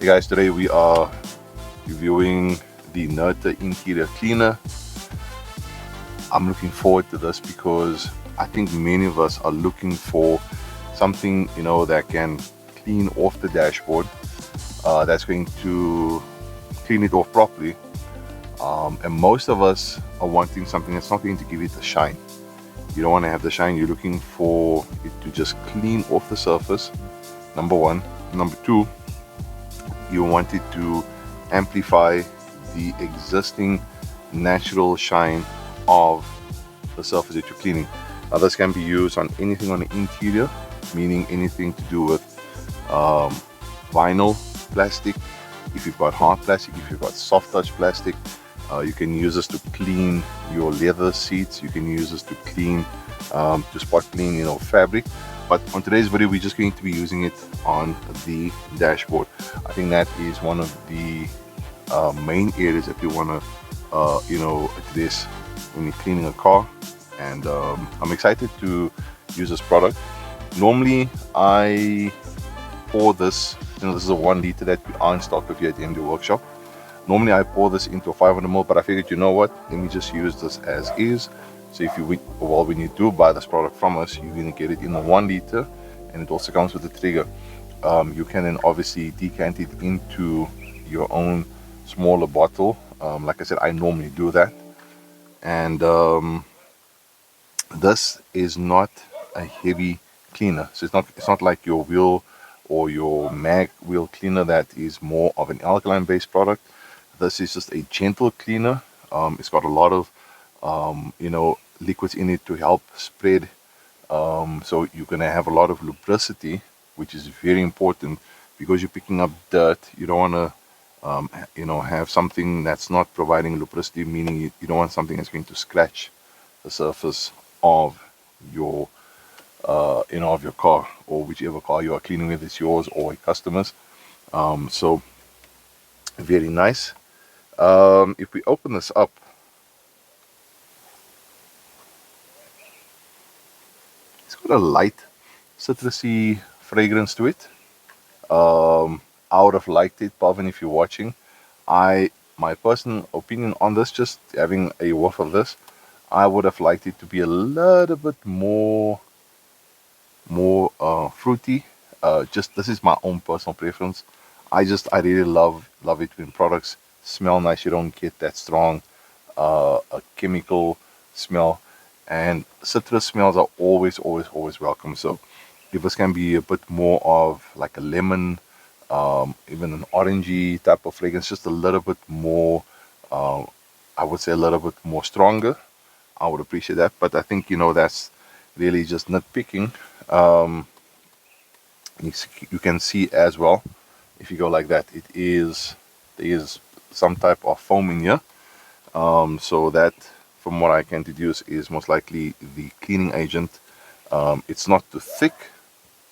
Hey guys, today we are reviewing the Nerta Interior Cleaner. I'm looking forward to this because I think many of us are looking for something, that can clean off the dashboard, that's going to clean it off properly. And most of us are wanting something that's not going to give it a shine. You don't want to have the shine. You're looking for it to just clean off the surface, number one. Number two, you want it to amplify the existing natural shine of the surface that you're cleaning. Now this can be used on anything on the interior, meaning anything to do with vinyl, plastic. If you've got hard plastic, if you've got soft touch plastic, you can use this to clean your leather seats. You can use this to clean, to spot clean, fabric. But on today's video, we're just going to be using it on the dashboard. I think that is one of the main areas that we want to, address when you're cleaning a car. And I'm excited to use this product. Normally, I pour this. This is a 1 liter that we are in stock of here at the MD Workshop. Normally, I pour this into a 500 ml, but I figured, you know what? Let me just use this as is. So if you when you do buy this product from us, you're going to get it in a 1 liter, and it also comes with a trigger. You can then obviously decant it into your own smaller bottle. Like I said, I normally do that. And this is not a heavy cleaner, so it's not like your wheel or your mag wheel cleaner that is more of an alkaline based product. This is just a gentle cleaner. It's got a lot of liquids in it to help spread, so you're going to have a lot of lubricity, which is very important because you're picking up dirt. You don't want to have something that's not providing lubricity, meaning you don't want something that's going to scratch the surface of your of your car, or whichever car you are cleaning with, it's yours or a customer's. So very nice. If we open this up, it's got a light citrusy fragrance to it. I would have liked it, Pavan, if you're watching. My personal opinion on this, just having a whiff of this, I would have liked it to be a little bit more fruity. Just this is my own personal preference. I really love it when products smell nice. You don't get that strong a chemical smell, and citrus smells are always welcome. So if this can be a bit more of like a lemon, even an orangey type of fragrance, just a little bit more, I would say a little bit more stronger, I would appreciate that. But I think that's really just nitpicking. You can see as well, if you go like that, there is some type of foam in here. So that, from what I can deduce, is most likely the cleaning agent. It's not too thick,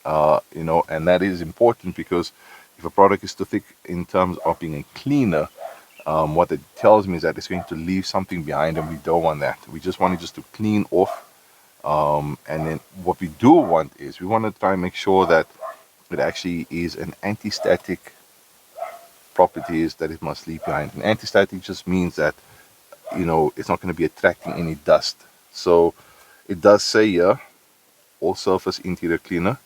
and that is important, because if a product is too thick in terms of being a cleaner, what it tells me is that it's going to leave something behind, and we don't want that. We just want it just to clean off. And then what we do want is, we want to try and make sure that it actually is an anti-static properties that it must leave behind. And anti-static just means that it's not going to be attracting any dust. So it does say here, all surface interior cleaner,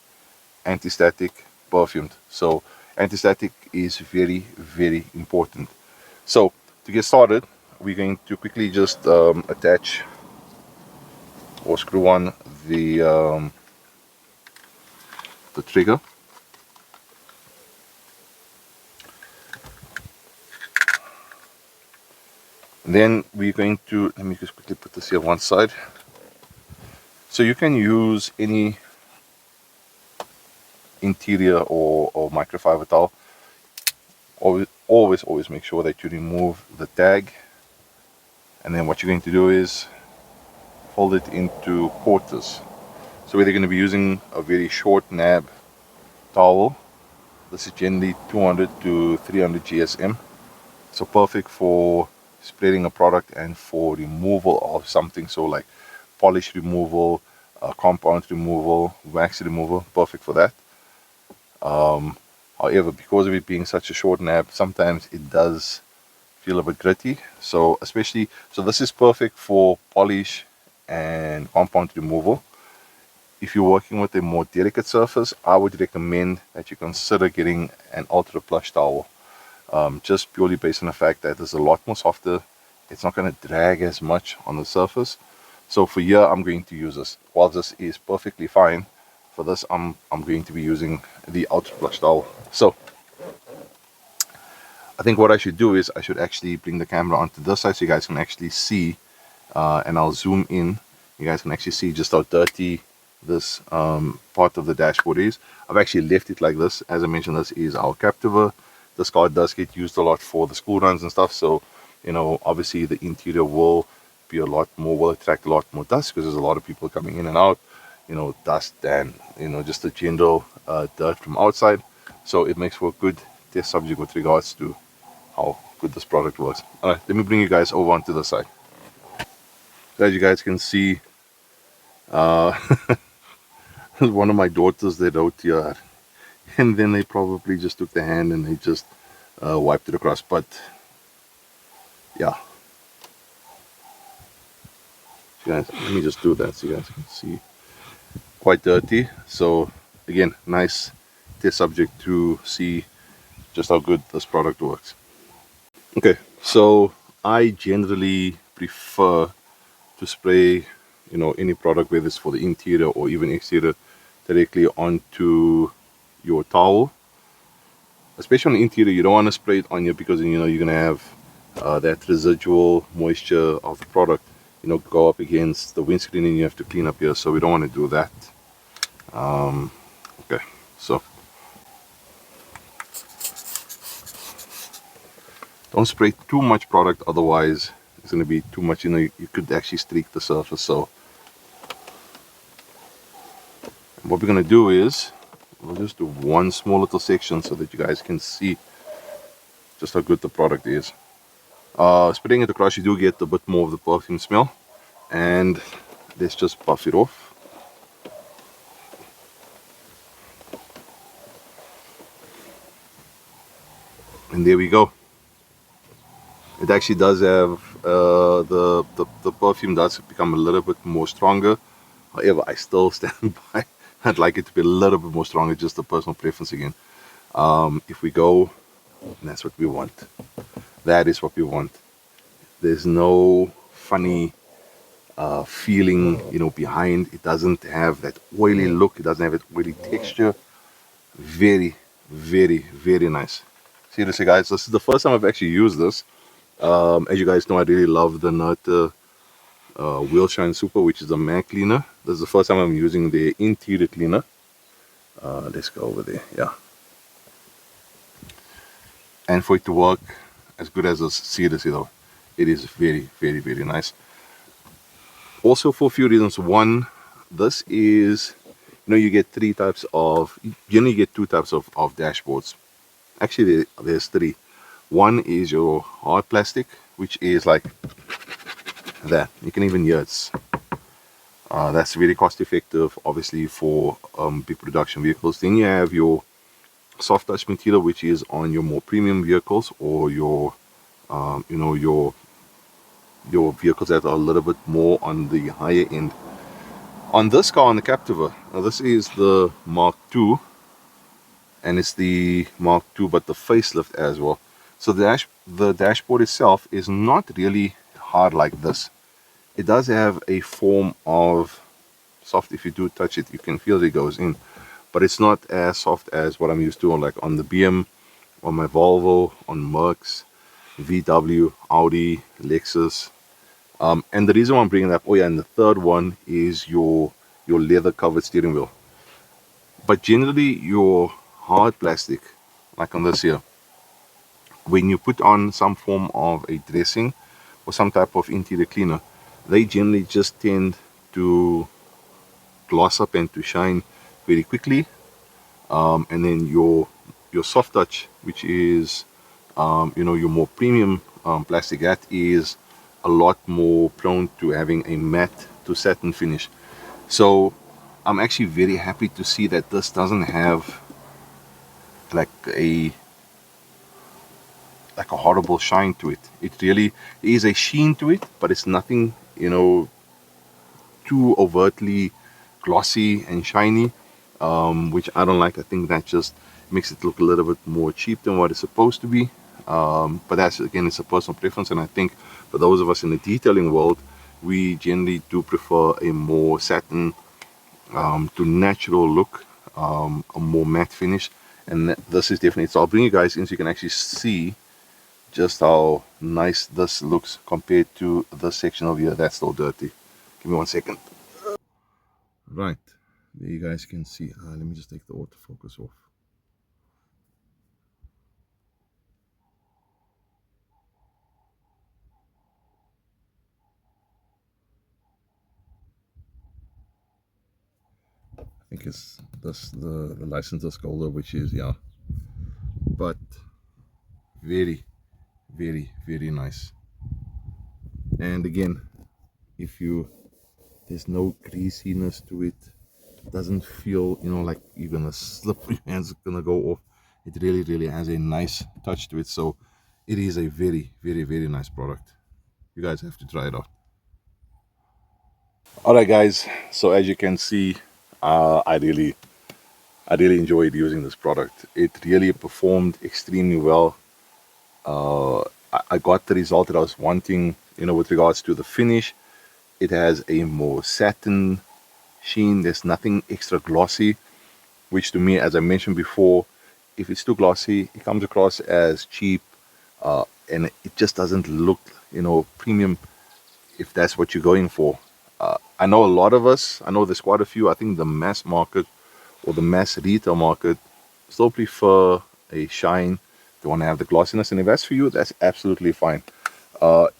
anti-static, perfumed. So anti-static is very important. So to get started, we're going to quickly just attach or screw on the trigger. And then we're going to, let me just quickly put this here one side. So you can use any interior or microfiber towel. Always make sure that you remove the tag. And then what you're going to do is fold it into quarters. So we're going to be using a very short nab towel. This is generally 200 to 300 GSM. So perfect for spreading a product and for removal of something, so like polish removal, compound removal, wax removal, perfect for that. However, because of it being such a short nab, sometimes it does feel a bit gritty. So especially, so this is perfect for polish and compound removal. If you're working with a more delicate surface, I would recommend that you consider getting an ultra plush towel, just purely based on the fact that it's a lot more softer. It's not going to drag as much on the surface. So for here, I'm going to use this. While this is perfectly fine, for this, I'm going to be using the ultra plush towel. So I think what I should do is I should actually bring the camera onto this side so you guys can actually see, and I'll zoom in. You guys can actually see just how dirty this part of the dashboard is. I've actually left it like this. As I mentioned, this is our Captiva. This car does get used a lot for the school runs and stuff, so you know, obviously the interior will be a lot more, will attract a lot more dust because there's a lot of people coming in and out, you know, dust and, you know, just the general dirt from outside. So it makes for a good test subject with regards to how good this product works. All right, let me bring you guys over onto the side. So as you guys can see, one of my daughters, they wrote here, and then they probably just took the hand and they just wiped it across. But yeah, so guys, let me just do that so you guys can see. Quite dirty. So again, nice test subject to see just how good this product works. Okay, so I generally prefer to spray, you know, any product, whether it's for the interior or even exterior, directly onto your towel. Especially on the interior, you don't want to spray it on you because, you know, you're going to have that residual moisture of the product, you know, go up against the windscreen and you have to clean up here. So we don't want to do that. Okay, so don't spray too much product, otherwise it's going to be too much, you know, you could actually streak the surface. So what we're going to do is we'll just do one small little section so that you guys can see just how good the product is. Spraying it across, you do get a bit more of the perfume smell, and let's just buff it off. And there we go. It actually does have the perfume does become a little bit more stronger. However, I still stand by, I'd like it to be a little bit more stronger, just a personal preference again. If we go, that's what we want. That is what we want. There's no funny feeling, you know, behind. It doesn't have that oily look. It doesn't have that oily texture. Very, very, very nice. Seriously, guys, this is the first time I've actually used this. As you guys know, I really love the Nerta Wheel Shine Super, which is the matte cleaner. This is the first time I'm using the interior cleaner. Let's go over there. Yeah. And for it to work as good as this, seriously though, it is very, very, very nice. Also for a few reasons. One, this is, you know, you get three types of, you only get two types of dashboards. Actually, there's three. One is your hard plastic, which is like that. You can even hear it's that's very cost effective, obviously, for big production vehicles. Then you have your soft touch material, which is on your more premium vehicles, or your you know, your vehicles that are a little bit more on the higher end. On this car, on the Captiva, now this is the Mark II, and it's the Mark II but the facelift as well. So the dashboard itself is not really hard like this. It does have a form of soft. If you do touch it, you can feel it goes in, but it's not as soft as what I'm used to on, like on the BM, on my Volvo, on Mercs, VW, Audi, Lexus. And the reason why I'm bringing it up, oh yeah, and the third one is your leather covered steering wheel. But generally your hard plastic, like on this here, when you put on some form of a dressing or some type of interior cleaner, they generally just tend to gloss up and to shine very quickly. And then your soft touch, which is you know, your more premium plastic, that is a lot more prone to having a matte to satin finish. So I'm actually very happy to see that this doesn't have like a horrible shine to it. It really is a sheen to it, but it's nothing, you know, too overtly glossy and shiny, which I don't like. I think that just makes it look a little bit more cheap than what it's supposed to be. But that's, again, it's a personal preference, and I think for those of us in the detailing world, we generally do prefer a more satin to natural look, a more matte finish, and this is definitely. So I'll bring you guys in so you can actually see just how nice this looks compared to this section over here that's still dirty. Give me 1 second. Right, there you guys can see. Let me just take the autofocus off. I think it's this the license is colder, which is, yeah, but very, very, very nice. And again, if you, there's no greasiness to it, doesn't feel, you know, like you're gonna slip, your hands are gonna go off. It really, really has a nice touch to it. So it is a very, very, very nice product. You guys have to try it out. All right, guys, so as you can see, I really enjoyed using this product. It really performed extremely well. I got the result that I was wanting, you know, with regards to the finish. It has a more satin sheen. There's nothing extra glossy, which to me, as I mentioned before, if it's too glossy, it comes across as cheap, and it just doesn't look, you know, premium if that's what you're going for. I know a lot of us, I know there's quite a few, I think the mass market or the mass retail market still prefer a shine. They want to have the glossiness, and if that's for you, that's absolutely fine.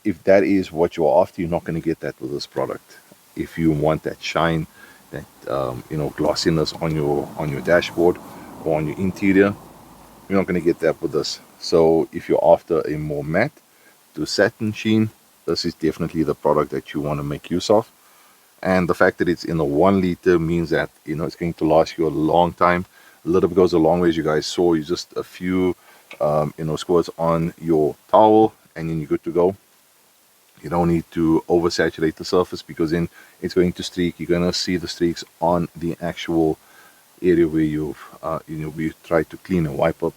If that is what you're after, you're not going to get that with this product. If you want that shine, that you know, glossiness on your dashboard or on your interior, you're not going to get that with this. So if you're after a more matte to satin sheen, this is definitely the product that you want to make use of. And the fact that it's in a 1 liter means that, you know, it's going to last you a long time. A little bit goes a long way, as you guys saw. You just a few you know, squirts on your towel and then you're good to go. You don't need to oversaturate the surface, because then it's going to streak. You're going to see the streaks on the actual area where you've you know, we try to clean and wipe up.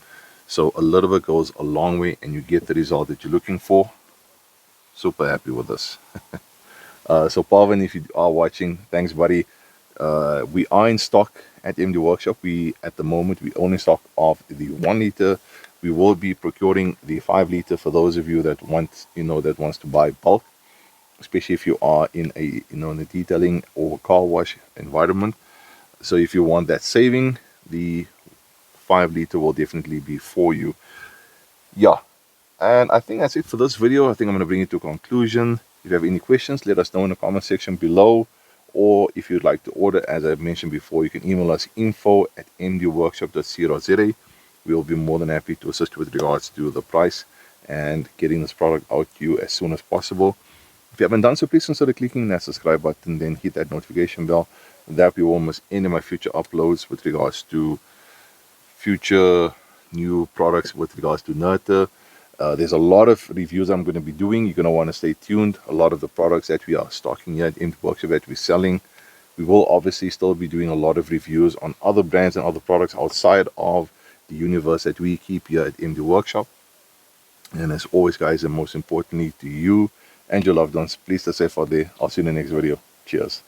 So a little bit goes a long way and you get the result that you're looking for. Super happy with this. So Pavan, if you are watching, thanks buddy. We are in stock at MD Workshop. We, at the moment, we only stock of the 1 liter. We will be procuring the 5 liter for those of you that want, you know, that wants to buy bulk, especially if you are in a, you know, in a detailing or car wash environment. So if you want that saving, the 5 liter will definitely be for you. Yeah, and I think that's it for this video. I think I'm going to bring it to a conclusion. If you have any questions, let us know in the comment section below. Or if you'd like to order, as I mentioned before, you can email us info@mdworkshop.co.za. We'll be more than happy to assist you with regards to the price and getting this product out to you as soon as possible. If you haven't done so, please consider clicking that subscribe button, then hit that notification bell. That will almost any of my future uploads with regards to future new products with regards to Nerta. There's a lot of reviews I'm going to be doing. You're going to want to stay tuned. A lot of the products that we are stocking here at MD Workshop that we're selling, we will obviously still be doing a lot of reviews on other brands and other products outside of the universe that we keep here at MD Workshop. And as always, guys, and most importantly to you and your loved ones, please stay safe out there. I'll see you in the next video. Cheers.